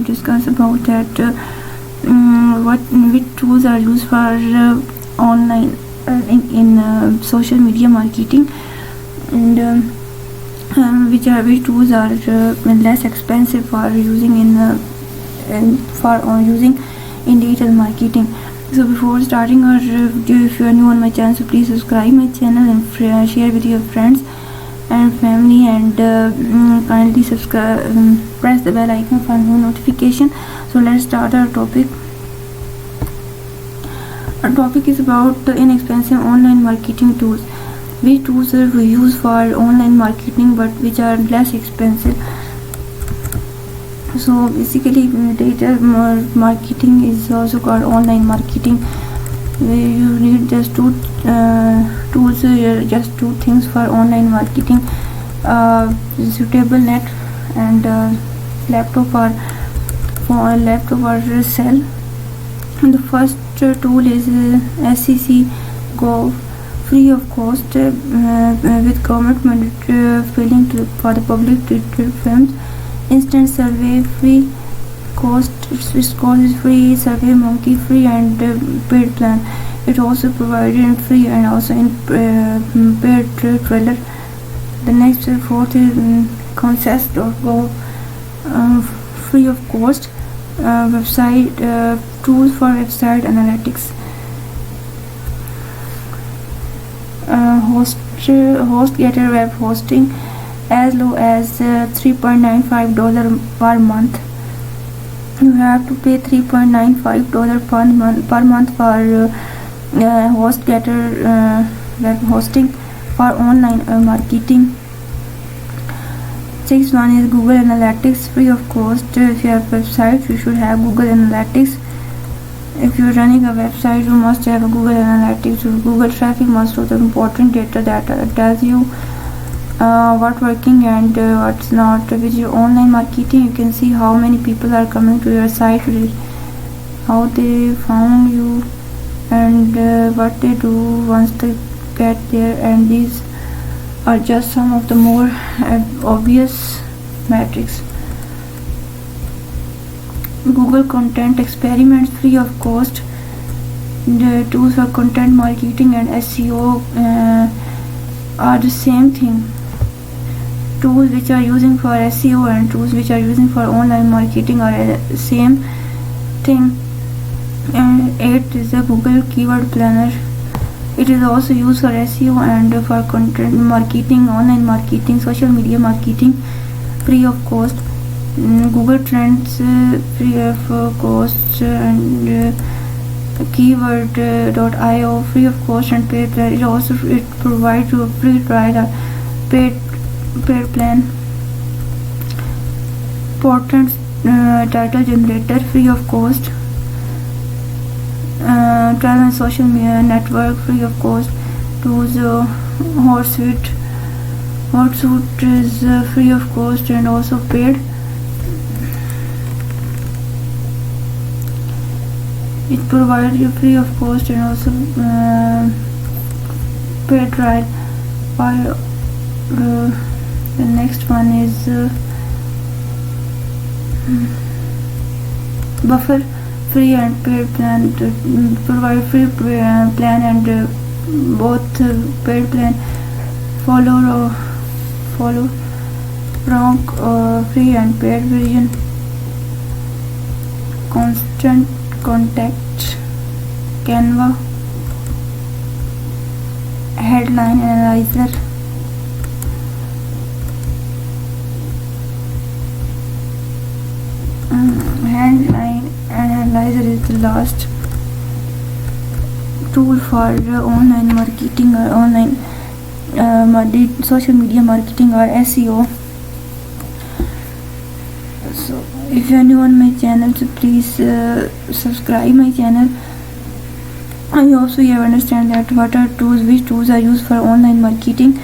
will discuss about that which tools are used for online in social media marketing, and which tools are less expensive for using using in digital marketing. So before starting our video, if you are new on my channel, so please subscribe my channel and share with your friends and family, and kindly subscribe, press the bell icon for new notification. So let's start our topic. Our topic is about inexpensive online marketing tools. Which tools are we use for online marketing but which are less expensive? So basically, digital marketing is also called online marketing. You need just two tools, just two things for online marketing: suitable net and laptop or cell. And the first tool is SEC Go, free of cost, with government filling for the public treated films. Instant survey, free. Cost is free. Survey Monkey, free, and paid plan. It also provided in free and also in paid trailer. The next fourth is Consist.go, free of cost, website tools for website analytics. HostGator web hosting, as low as $3.95 per month. You have to pay $3.95 per month for HostGator web hosting for online marketing. Sixth one is Google Analytics, free of cost. If you have website, you should have Google Analytics. If you are running a website, you must have a Google Analytics. Google traffic must show the important data that tells you what's working and what's not. With your online marketing, you can see how many people are coming to your site, how they found you, and what they do once they get there. And these are just some of the more obvious metrics. Google Content Experiments, free of cost. The tools for content marketing and SEO are the same thing. Tools which are using for SEO and tools which are using for online marketing are the same thing. And 8 is the Google Keyword Planner. It is also used for SEO and for content marketing, online marketing, social media marketing, free of cost. Google Trends, free of cost, and keyword.io, free of cost and paid plan. It provides you a free trial or paid plan. Portents title generator, free of cost. Travel and social media network, free of cost. Tools Hotsuite is free of cost and also paid. It provides you free of cost and also paid trial. While the next one is Buffer, free and paid plan. To provide free plan and both paid plan. Follow wrong, free and paid version. Constant Contact, Canva, Headline Analyzer, Headline Analyzer is the last tool for online marketing or online social media marketing or SEO. So if you are new on my channel, so please subscribe my channel. I hope so you have understand that which tools are used for online marketing.